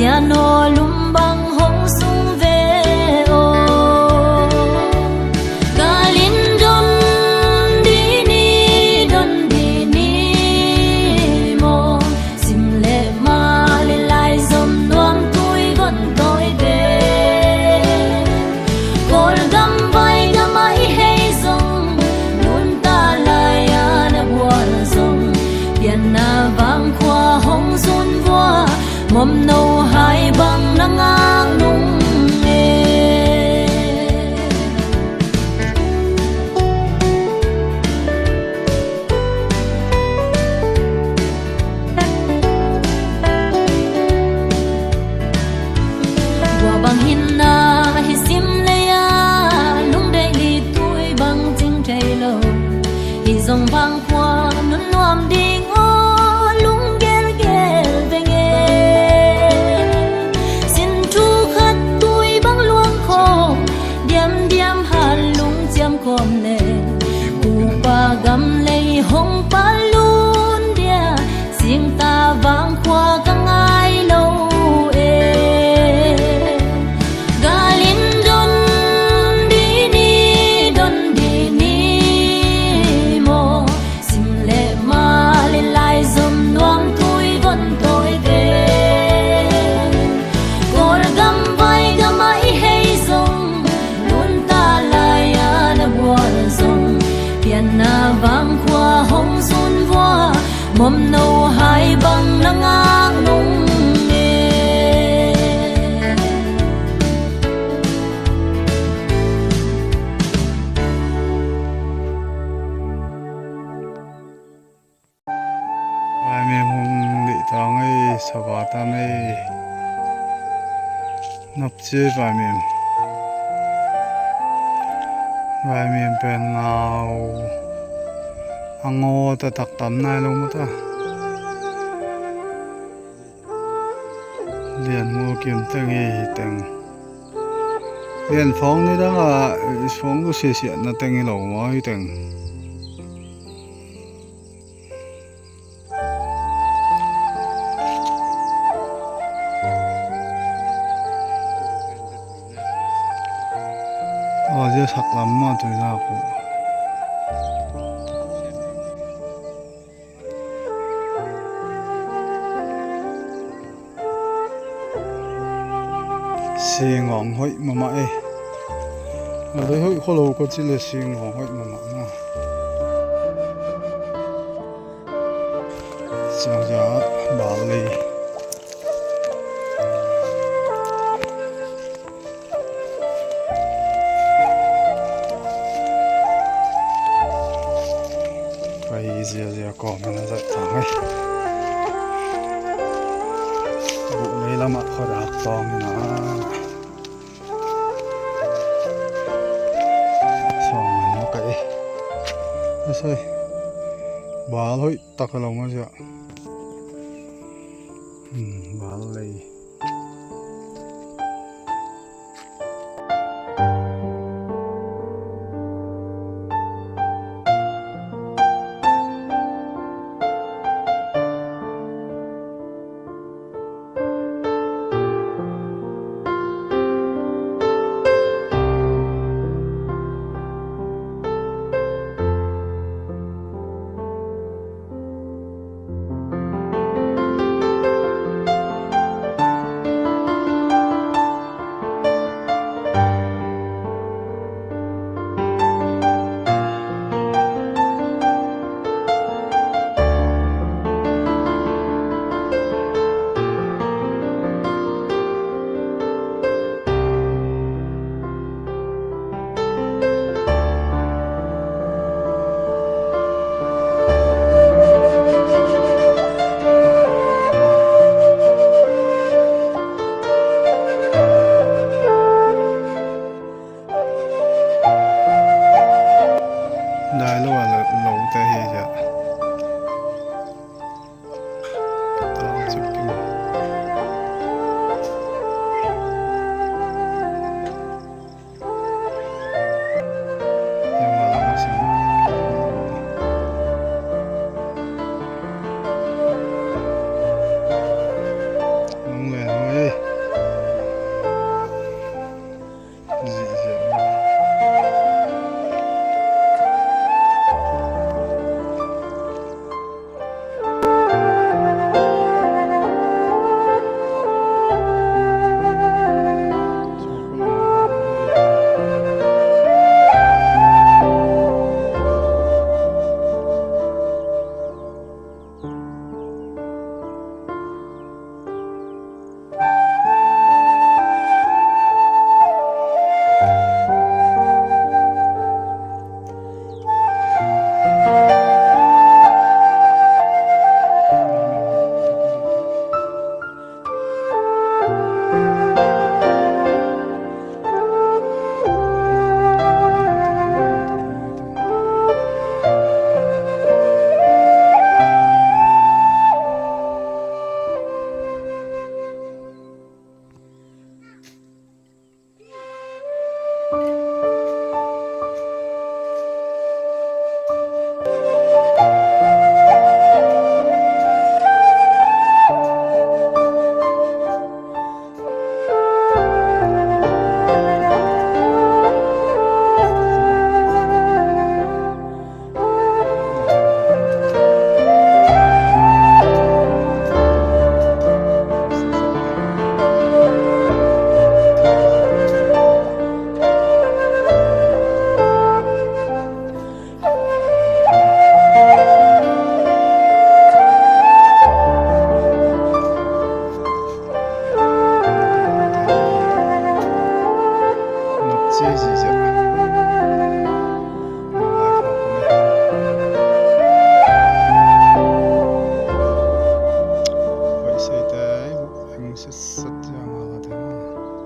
Siano lumbang hong sung ve o Galin don di ni mo Sim le ma le lai zom nuam tui gon toi de Kol gam vai gam ai hei zong Nun ta lai na buồn zong Pian na vang khoa hong sun voa Mom no hai bang nangang nung Wa bang hinna hi sim le ya lung dei li tui bang jing thei lo hi zong bang kwa nun nuam ding o lung gel gel ve nge sin tu khat tui bang luang kho diam diam han lung chiam kom le ku pa gam le hong pa lun dia sing ta vang kwa ka ngai lo Galin don di ni mo sim le ma le lai zom nuam tui gon toi de Kol gam vai gam ai hei zong nun ta lai na buồn zong Pian na vang khoa hong sun voa mom no hai bang nangang nung Vài miền hùng địa thang ấy sờ vào tam ấy nấp chơi vài miền bên nào ăn ngô ta tắc tắm này luôn mà ta liền mua kiếm từng ấy từng liền phóng đấy đó là phóng cái xe điện nó từng cái lẩu mới từng 어제 삭람마 되나고 싱엉 호이 마마에 어디 호이 홀로 고질레 싱엉 호이 마마 자자 말리 giờ có mình nó dậy thẳng ấy vụ này là mặt khỏi đạc to mình nó xong mình nó cậy nó xây bà thôi tắc cái lòng nó chưa bà lấy सच्चा मागा थे